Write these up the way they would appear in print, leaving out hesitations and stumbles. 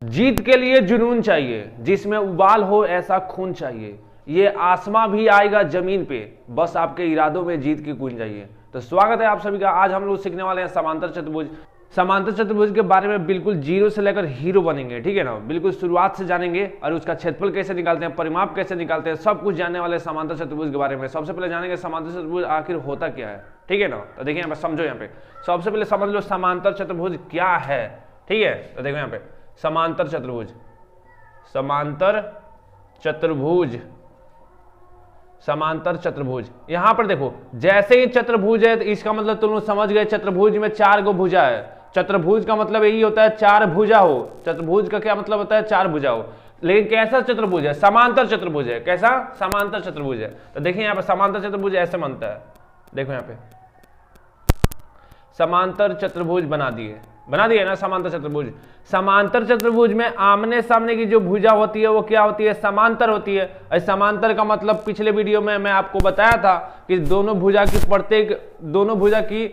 जीत के लिए जुनून चाहिए, जिसमें उबाल हो ऐसा खून चाहिए, ये आसमां भी आएगा जमीन पे, बस आपके इरादों में जीत की कूंज चाहिए। तो स्वागत है आप सभी का। आज हम लोग सीखने वाले हैं समांतर चतुर्भुज। समांतर चतुर्भुज के बारे में बिल्कुल जीरो से लेकर हीरो बनेंगे, ठीक है ना। बिल्कुल शुरुआत से जानेंगे और उसका क्षेत्रफल कैसे निकालते हैं, परिमाप कैसे निकालते हैं, सब कुछ जानने वाले समांतर चतुर्भुज के बारे में। सबसे पहले जानेंगे समांतर चतुर्भुज आखिर होता क्या है, ठीक है ना। तो देखिए यहाँ पे समझो, यहाँ पे सबसे पहले समझ लो समांतर चतुर्भुज क्या है, ठीक है। तो देखो यहाँ पे समांतर चतुर्भुज, समांतर चतुर्भुज, समांतर चतुर्भुज। यहां पर देखो जैसे ही चतुर्भुज है तो इसका मतलब तुम लोग समझ गए, चतुर्भुज में चार गो भुजा है। चतुर्भुज का मतलब यही होता है चार भुजा हो। चतुर्भुज का क्या मतलब होता है, चार भुजा हो। लेकिन कैसा चतुर्भुज है, समांतर चतुर्भुज है। कैसा, समांतर चतुर्भुज है। तो देखिए यहाँ पे समांतर चतुर्भुज ऐसे बनता है। देखो यहाँ पे समांतर चतुर्भुज बना दिए ना समांतर चतुर्भुज। समांतर चतुर्भुज में आमने सामने की जो भुजा होती है वो क्या होती है, समांतर होती है। और समांतर का मतलब पिछले वीडियो में मैं आपको बताया था कि दोनों भुजा की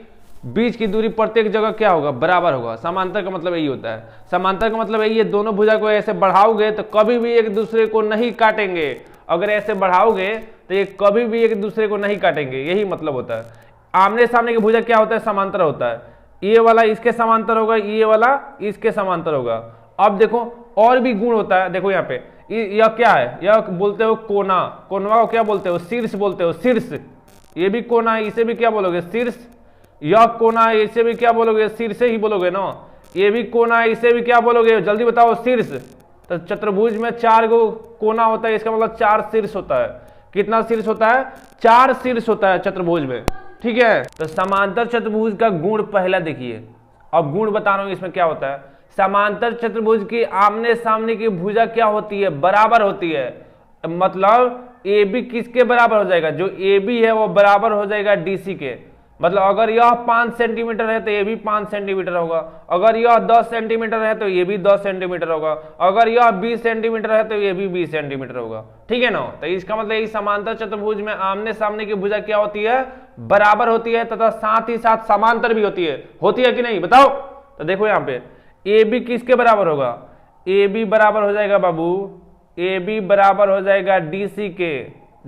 बीच की दूरी प्रत्येक जगह क्या होगा, बराबर होगा। समांतर का मतलब यही होता है। समांतर का मतलब यही है, दोनों भुजा को ऐसे बढ़ाओगे तो कभी भी एक दूसरे को नहीं काटेंगे। अगर ऐसे बढ़ाओगे तो ये कभी भी एक दूसरे को नहीं काटेंगे, यही मतलब होता है। आमने सामने की भुजा क्या होता है, समांतर होता है। ये वाला इसके समांतर होगा, ये वाला इसके समांतर होगा। अब देखो और भी गुण होता है। देखो यहाँ पे यह क्या है, यह बोलते हो कोना। कोनवा को क्या बोलते हो, शीर्ष बोलते हो, शीर्ष। ये भी कोना है, इसे भी क्या बोलोगे, शीर्ष। यह कोना है, इसे भी क्या बोलोगे, शीर्ष ही बोलोगे ना। ये भी कोना है, इसे भी क्या बोलोगे, जल्दी बताओ, शीर्ष। तो चतुर्भुज में चार गो कोना होता है, इसका मतलब चार शीर्ष होता है। कितना शीर्ष होता है, चार शीर्ष होता है चतुर्भुज में, ठीक है। तो समांतर चतुर्भुज का गुण पहला देखिए। अब गुण बता रहा हूं इसमें क्या होता है। समांतर चतुर्भुज की आमने सामने की भुजा क्या होती है, बराबर होती है। मतलब ए बी किसके बराबर हो जाएगा, जो ए बी है वो बराबर हो जाएगा डी सी के। मतलब अगर यह 5 सेंटीमीटर है तो ये भी 5 सेंटीमीटर होगा। अगर यह 10 सेंटीमीटर है तो ये भी 10 सेंटीमीटर होगा। अगर यह 20 सेंटीमीटर है तो ये भी 20 सेंटीमीटर होगा, ठीक है ना। तो इसका मतलब ये समांतर चतुर्भुज में आमने सामने की भुजा क्या होती है, बराबर होती है, तथा साथ ही साथ समांतर भी होती है कि नहीं, बताओ। तो देखो यहाँ पे ए बी किसके बराबर होगा, ए बी बराबर हो जाएगा बाबू, ए बी बराबर हो जाएगा डी सी के,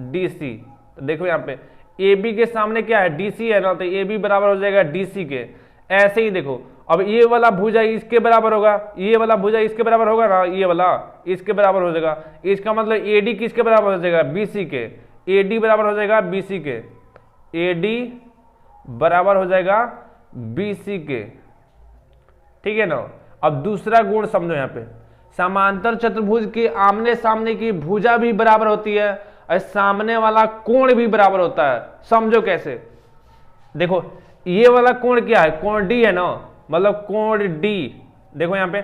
डी सी। तो देखो यहाँ पे ए बी के सामने क्या है, डी सी है ना, तो ए बी बराबर हो जाएगा डी सी के। ऐसे ही देखो, अब ये वाला भुजा इसके बराबर होगा, ये वाला भुजा इसके बराबर होगा ना, ये वाला इसके बराबर हो जाएगा। इसका मतलब ए डी किसके बराबर हो जाएगा, बी सी के। ए डी बराबर हो जाएगा बी सी के, ए डी बराबर हो जाएगा बी सी के, ठीक है ना। अब दूसरा गुण समझो यहाँ पे, समांतर चतुर्भुज की आमने सामने की भुजा भी बराबर होती है और सामने वाला कोण भी बराबर होता है। समझो कैसे, देखो ये वाला कोण क्या है, कोण डी है ना, मतलब कोण डी। देखो यहाँ पे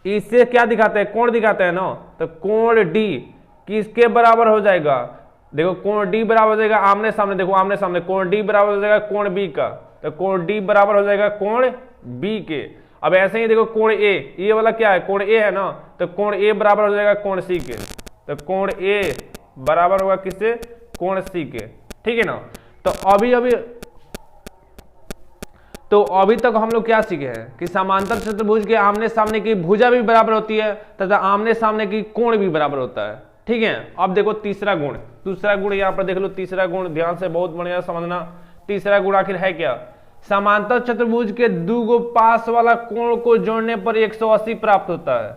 इससे क्या दिखाते हैं, कोण दिखाते हैं ना। तो कोण डी किसके बराबर हो जाएगा, देखो कोण डी बराबर हो जाएगा आमने सामने। देखो आमने सामने कोण डी बराबर हो जाएगा कोण बी का, तो कोण डी बराबर हो जाएगा कोण बी के। अब ऐसे ही देखो कोण ए, ये वाला क्या है, कोण ए है ना, तो कोण ए बराबर हो जाएगा कोण सी के। तो कोण ए बराबर होगा किससे, कोण सी के, ठीक है ना। तो अभी तक हम लोग क्या सीखे हैं कि समांतर चतुर्भुज के आमने सामने की भुजा भी बराबर होती है तथा आमने सामने की कोण भी बराबर होता है, ठीक है। अब देखो तीसरा गुण, दूसरा गुण यहाँ पर देख लो। तीसरा गुण ध्यान से बहुत बढ़िया समझना। तीसरा गुण आखिर है क्या, समांतर चतुर्भुज के दो गो पास वाला कोण को जोड़ने पर 180 प्राप्त होता है,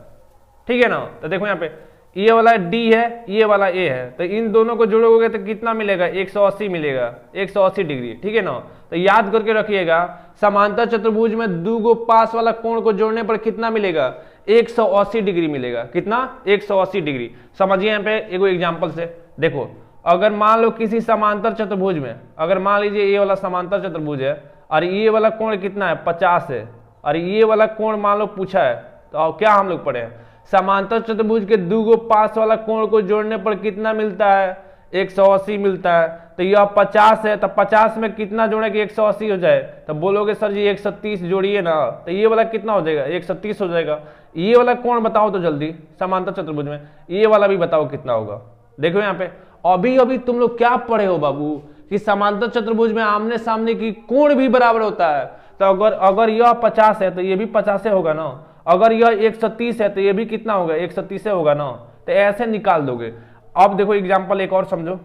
ठीक है ना। तो देखो यहाँ पे ये वाला डी है, ये वाला ए है, तो इन दोनों को जोड़ोगे तो कितना मिलेगा, 180 मिलेगा, 180 डिग्री, ठीक है ना। तो याद करके रखिएगा, समांतर चतुर्भुज में दो गो पास वाला कोण को जोड़ने पर कितना मिलेगा, 180 डिग्री मिलेगा। कितना, 180 डिग्री। समझिए यहाँ पे एक एग्जाम्पल से। देखो अगर मान लो किसी समांतर चतुर्भुज में, अगर मान लीजिए ये वाला समांतर चतुर्भुज है और ये वाला कोण कितना है, 50 है, और ये वाला कोण मान लो पूछा है, तो क्या हम लोग पढ़े हैं, समांतर चतुर्भुज के दो गो पास वाला कोण को जोड़ने पर कितना मिलता है, 180 मिलता है। तो यह 50 है, तो 50 में कितना जोड़े कि 180 हो जाए, तो बोलोगे सर जी 130 जोड़िए ना, तो ये वाला कितना हो जाएगा, 130 हो जाएगा। ये वाला कोण बताओ तो जल्दी, समांतर चतुर्भुज में ये वाला भी बताओ कितना होगा। देखो यहाँ पे अभी तुम लोग क्या पढ़े हो बाबू, कि समांतर चतुर्भुज में आमने सामने की कोण भी बराबर होता है। तो अगर यह 50 है तो ये भी 50 होगा ना। अगर यह 130 है तो ये भी कितना होगा 130 होगा ना, तो ऐसे निकाल दोगे। अब देखो एग्जाम्पल एक और समझो,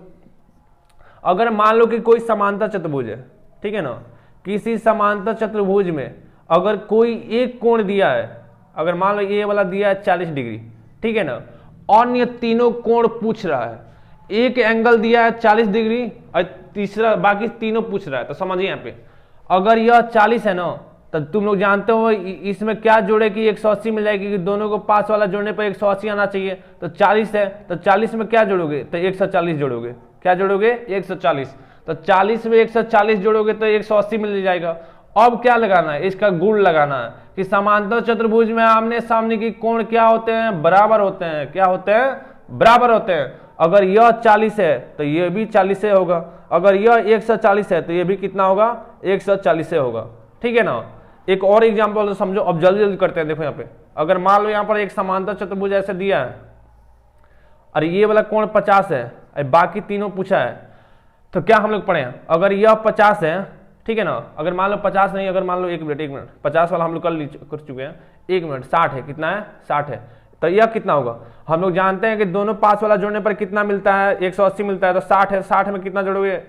अगर मान लो कि कोई समांतर चतुर्भुज है, ठीक है ना, किसी समांतर चतुर्भुज में अगर कोई एक कोण दिया है, अगर मान लो ये वाला दिया है 40 डिग्री, ठीक है ना, अन्य तीनों कोण पूछ रहा है, एक एंगल दिया है 40 डिग्री और तीसरा बाकी तीनों पूछ रहा है, तो समझिए यहाँ पे अगर यह 40 है ना, तो तुम लोग जानते हो इसमें क्या जोड़े कि 180 मिल जाएगी, कि दोनों को पास वाला जोड़ने पर 180 आना चाहिए, तो 40 है तो 40 में क्या जोड़ोगे तो 140 जोड़ोगे, क्या जोड़ोगे 140, तो 40 में 140 जोड़ोगे तो 180 मिल जाएगा। अब क्या लगाना है, इसका गुण लगाना है कि समांतर चतुर्भुज में आमने सामने की कोण क्या होते हैं, बराबर होते हैं, क्या होते हैं, बराबर होते हैं। अगर यह 40 है तो यह भी 40 से होगा, अगर यह 140 है तो यह भी कितना होगा 140 से होगा, ठीक है ना। एक और एग्जांपल समझो, अब जल्दी जल्दी करते हैं। देखो यहाँ पे अगर मान लो यहाँ पर एक समांतर चतुर्भुज ऐसे दिया है और ये वाला कोण 50 है, बाकी तीनों पूछा है, तो क्या हम लोग पढ़े, अगर यह 50 है, ठीक है ना, अगर मान लो 50 नहीं, अगर मान लो 1 मिनट 50 वाला हम लोग कर चुके हैं, 1 मिनट 60 है, कितना है 60 है, तो यह कितना होगा, हम लोग जानते हैं कि दोनों पास वाला जोड़ने पर कितना मिलता है 180 मिलता है, तो 60 है, 60 में कितना जोड़ोगे,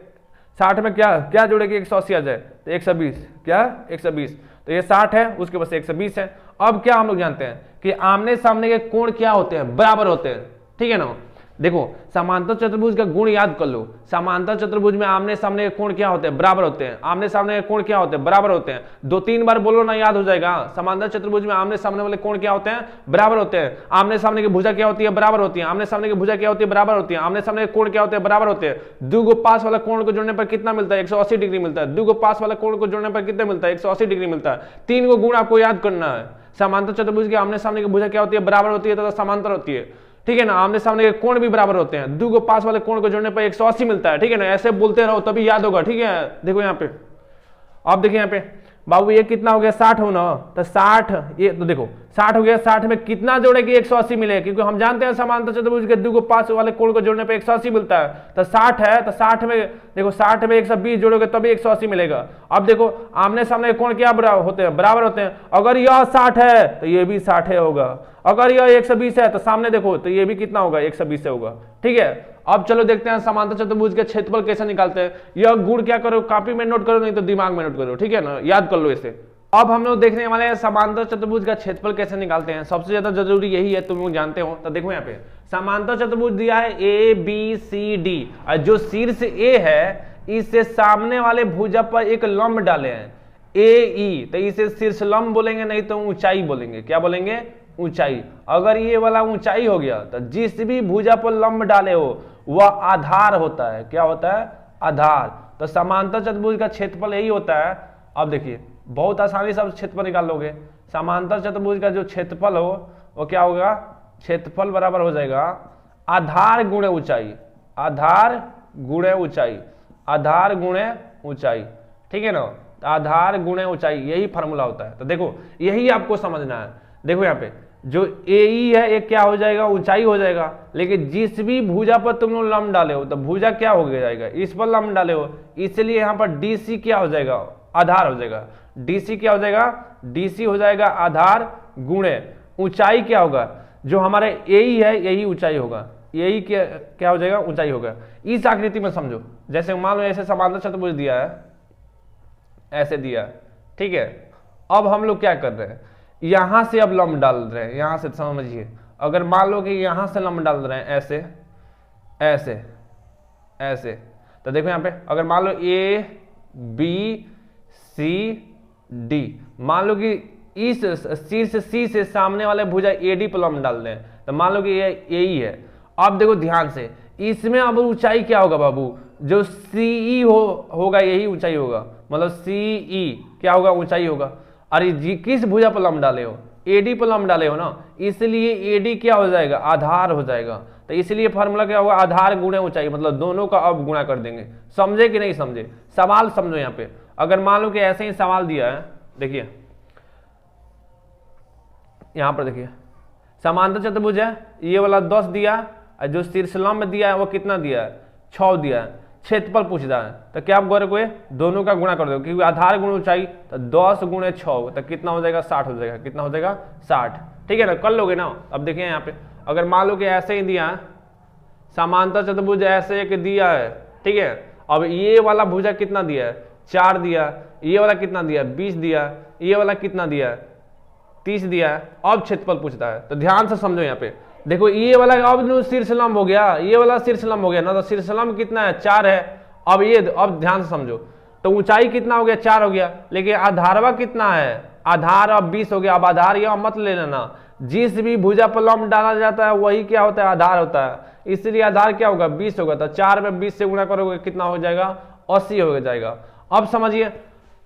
60 में क्या क्या जोड़ेगी 180 आ जाए तो 120, क्या 120, तो ये 60 है उसके पास 120 है। अब क्या हम लोग जानते हैं कि आमने सामने के कोण क्या होते हैं, बराबर होते हैं, ठीक है ना। देखो समांतर चतुर्भुज का गुण याद कर लो, समांतर चतुर्भुज में आमने सामने के कोण क्या होते हैं, बराबर होते हैं, आमने सामने के कोण क्या होते हैं, बराबर होते हैं, 2-3 बार बोलो ना याद हो जाएगा। समांतर चतुर्भुज में आमने सामने वाले कोण क्या होते हैं, बराबर होते हैं, आमने सामने की भुजा क्या होती है, बराबर होती है, आमने सामने की भुजा क्या होती है, बराबर होती है, आमने सामने के कोण क्या होते हैं, बराबर होते हैं। दो गो पास वाला कोण को जोड़ने पर कितना मिलता है 180 डिग्री मिलता है, दो गो पास वाला कोण को जोड़ने पर कितना मिलता है 180 डिग्री मिलता है। 3 गो गुण आपको याद करना है। समांतर चतुर्भुज के आमने सामने की भुजा क्या होती है, बराबर होती है तथा समांतर होती है, ठीक है ना। आमने सामने के कोण भी बराबर होते हैं, दो गो पास वाले कोण को जोड़ने पर 180 मिलता है, ठीक है ना। ऐसे बोलते रहो तभी याद होगा, ठीक है। देखो यहाँ पे, अब देखिए यहाँ पे बाबू ये कितना हो गया 60 हो ना, तो 60 ये तो देखो 60 हो गया, 60 में कितना जोड़े कि 180 मिले, क्योंकि हम जानते हैं समांतर चतुर्भुज के दो गो पास वाले कोण को जोड़ने पर 180 मिलता है, तो 60 है तो 60 में देखो 60 में 120 जोड़ोगे तभी 180 मिलेगा। अब देखो आमने सामने के कोण क्या होते हैं, बराबर होते हैं। अगर यह 60 है तो ये भी 60 होगा, अगर यह 120 है तो सामने देखो तो ये भी कितना होगा 120 होगा, ठीक है। अब चलो देखते हैं समांतर चतुर्भुज के क्षेत्रफल कैसे निकालते हैं। यह गुण क्या करो, कॉपी में नोट करो, नहीं तो दिमाग में नोट करो, ठीक है ना, याद कर लो इसे। अब हम लोग देखने वाले हैं समांतर चतुर्भुज का क्षेत्रफल कैसे निकालते हैं। सबसे ज्यादा जरूरी यही है, तुम लोग जानते हो। तो देखो यहाँ पे समांतर चतुर्भुज दिया है ABCD, और जो शीर्ष A है इससे सामने वाले भुजा पर एक लंब डाले हैं AE, तो इसे शीर्ष लंब बोलेंगे, नहीं तो ऊंचाई बोलेंगे, क्या बोलेंगे, ऊंचाई। अगर ये वाला ऊंचाई हो गया तो जिस भी भुजा पर लंब डाले हो वह आधार होता है, क्या होता है, आधार। तो समांतर चतुर्भुज का क्षेत्रफल यही होता है। अब देखिए बहुत आसानी से क्षेत्रफल निकाल लोगे। समांतर चतुर्भुज का जो क्षेत्रफल हो वो क्या होगा, क्षेत्रफल बराबर हो जाएगा आधार गुणे ऊंचाई, आधार गुणे ऊंचाई, आधार गुणे ऊंचाई, ठीक है ना। आधार गुणे ऊंचाई यही फॉर्मूला होता है। तो देखो यही आपको समझना है। देखो यहाँ पे जो AE है ये क्या हो जाएगा, ऊंचाई हो जाएगा, लेकिन जिस भी भुजा पर तुम लोग लंब डाले हो तो भुजा क्या हो जाएगा, इस पर लंब डाले हो, इसलिए यहाँ पर DC क्या हो जाएगा, आधार हो जाएगा। DC क्या हो जाएगा, DC हो जाएगा आधार गुणे ऊंचाई क्या होगा, जो हमारे AE है यही ऊंचाई होगा, यही क्या हो जाएगा, ऊंचाई होगा। इस आकृति में समझो, जैसे मान लो ऐसे समांतर चतुर्भुज दिया है, ऐसे दिया, ठीक है। अब हम लोग क्या कर रहे हैं, यहां से अब लंब डाल रहे हैं, यहां से समझिए। अगर मान लो कि यहां से लंब डाल रहे हैं ऐसे ऐसे ऐसे, तो देखो यहां पे अगर मान लो ABCD, मान लो कि इस शीर्ष C से सामने वाले भुजा AD पर लंब डाल रहे हैं, तो मान लो कि ये AE है। अब देखो ध्यान से, इसमें अब ऊंचाई क्या होगा बाबू, जो CE होगा यही ऊंचाई होगा, मतलब CE क्या होगा, ऊंचाई होगा। अरे जी किस भुजा पर लंब डाले हो, AD पर लंब डाले हो ना, इसलिए AD क्या हो जाएगा, आधार हो जाएगा। तो इसलिए फॉर्मूला क्या होगा, आधार गुणे ऊंचाई, मतलब दोनों का अब गुणा कर देंगे। समझे कि नहीं समझे, सवाल समझो। यहाँ पे अगर मान लो कि ऐसे ही सवाल दिया है, देखिए यहां पर देखिए समांतर चतुर्भुज है, ये वाला 10 दिया, और जो शीर्ष लंब दिया है वो कितना दिया है, 6 दिया है। क्षेत्रफल पूछता है तो क्या आप करोगे, दोनों का गुणा कर दो, क्योंकि आधार गुण ऊंचाई, तो 10 गुणे 6 तो कितना हो जाएगा, 60 हो जाएगा। कितना हो जाएगा, 60। ठीक है ना, कर लोगे ना। अब देखिए यहाँ पे अगर मान लो कि ऐसे ही दिया है, समांतर चतुर्भुज ऐसे एक दिया है, ठीक है। अब ये वाला भुजा कितना दिया है, 4 दिया, ये वाला कितना दिया, 20 दिया, ये वाला कितना दिया, 30 दिया है। अब क्षेत्रफल पूछता है, तो ध्यान से समझो यहाँ पे देखो, ये वाला अब शीर्षलंब हो गया, ये वाला शीर्षलंब हो गया ना, तो शीर्षलंब कितना है, 4 है। अब ये अब ध्यान से समझो, तो ऊंचाई कितना हो गया, 4 हो गया, लेकिन आधारवा कितना है, आधार अब 20 हो गया। अब आधार यह मत ले लेना, जिस भी भुजा पर लंब डाला जाता है वही क्या होता है, आधार होता है, इसलिए आधार क्या होगा, 20 होगा। तो 4 में 20 से गुणा करोगे कितना हो जाएगा, 80 हो जाएगा। अब समझिए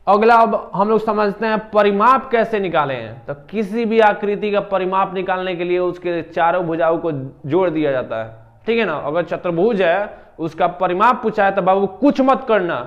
अगला, अब हम लोग समझते हैं परिमाप कैसे निकाले हैं। तो किसी भी आकृति का परिमाप निकालने के लिए उसके चारों भुजाओं को जोड़ दिया जाता है, ठीक है ना। अगर चतुर्भुज है उसका परिमाप पूछा है तो बाबू कुछ मत करना,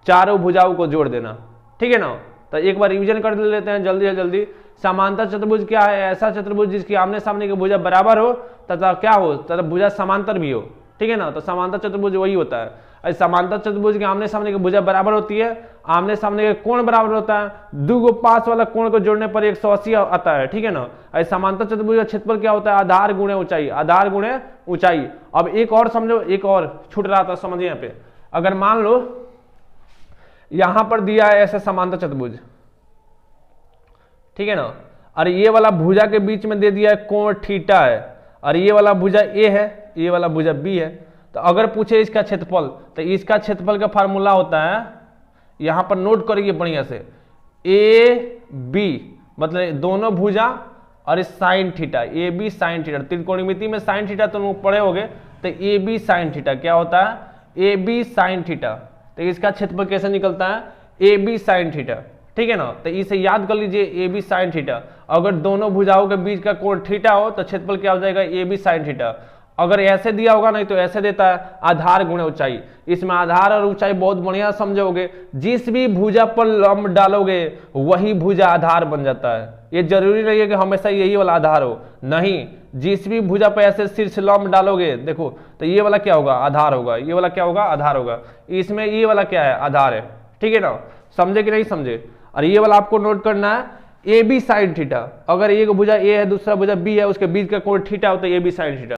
चारों भुजाओं को जोड़ देना, ठीक है ना। तो एक बार रिवीजन कर लेते हैं जल्दी से जल्दी। समांतर चतुर्भुज क्या है, ऐसा चतुर्भुज जिसकी आमने सामने की भुजा बराबर हो तथा क्या हो, तथा भुजा समांतर भी हो, ठीक है ना। तो समांतर चतुर्भुज वही होता है। समांतर चतुर्भुज के आमने सामने की भुजा बराबर होती है, आमने सामने के कोण बराबर होता है, दो गो पास वाला कोण को जोड़ने पर 180 आता है, ठीक है ना। समांतर चतुर्भुज का क्षेत्रफल क्या होता है, आधार गुणे ऊंचाई, आधार गुणे ऊंचाई। अब एक और समझो, एक और छूट रहा था, समझिए यहाँ पे। अगर मान लो यहां पर दिया है ऐसे समांतर चतुर्भुज, ठीक है ना, और ये वाला भुजा के बीच में दे दिया है कोण थीटा है, और ये वाला भुजा ए है, ये वाला भुजा बी है। तो अगर पूछे इसका क्षेत्रफल, तो इसका क्षेत्रफल का फार्मूला होता है, यहां पर नोट करिए बढ़िया से, ए बी मतलब दोनों भुजा और sine theta, A B sine theta. त्रिकोणमिति में साइन थीटा तुम पढ़े होगे, तो ए बी साइन थीटा क्या होता है, ए बी साइन थीटा। तो इसका क्षेत्रफल कैसे निकलता है, ए बी साइन थीटा, ठीक है ना। तो इसे याद कर लीजिए, ए बी साइन थीटा। अगर दोनों भुजाओं के बीच का कोण थीटा हो तो क्षेत्रफल क्या हो जाएगा, ए बी साइन थीटा। अगर ऐसे दिया होगा, नहीं तो ऐसे देता है, आधार गुणे ऊंचाई। इसमें आधार और ऊंचाई बहुत बढ़िया समझोगे, जिस भी भुजा पर लंब डालोगे वही भुजा आधार बन जाता है। ये जरूरी नहीं है कि हमेशा यही वाला आधार हो, नहीं, जिस भी भुजा पर ऐसे शीर्ष लंब डालोगे देखो, तो ये वाला क्या होगा, आधार होगा, ये वाला क्या होगा, आधार होगा। इसमें ये वाला क्या है, आधार है, ठीक है ना। समझे कि नहीं समझे। और ये वाला आपको नोट करना है, ए बी साइन थीटा। अगर एक भुजा ए है दूसरा भुजा बी है, उसके बीच का कोण थीटा होता है ए बी साइन थीटा।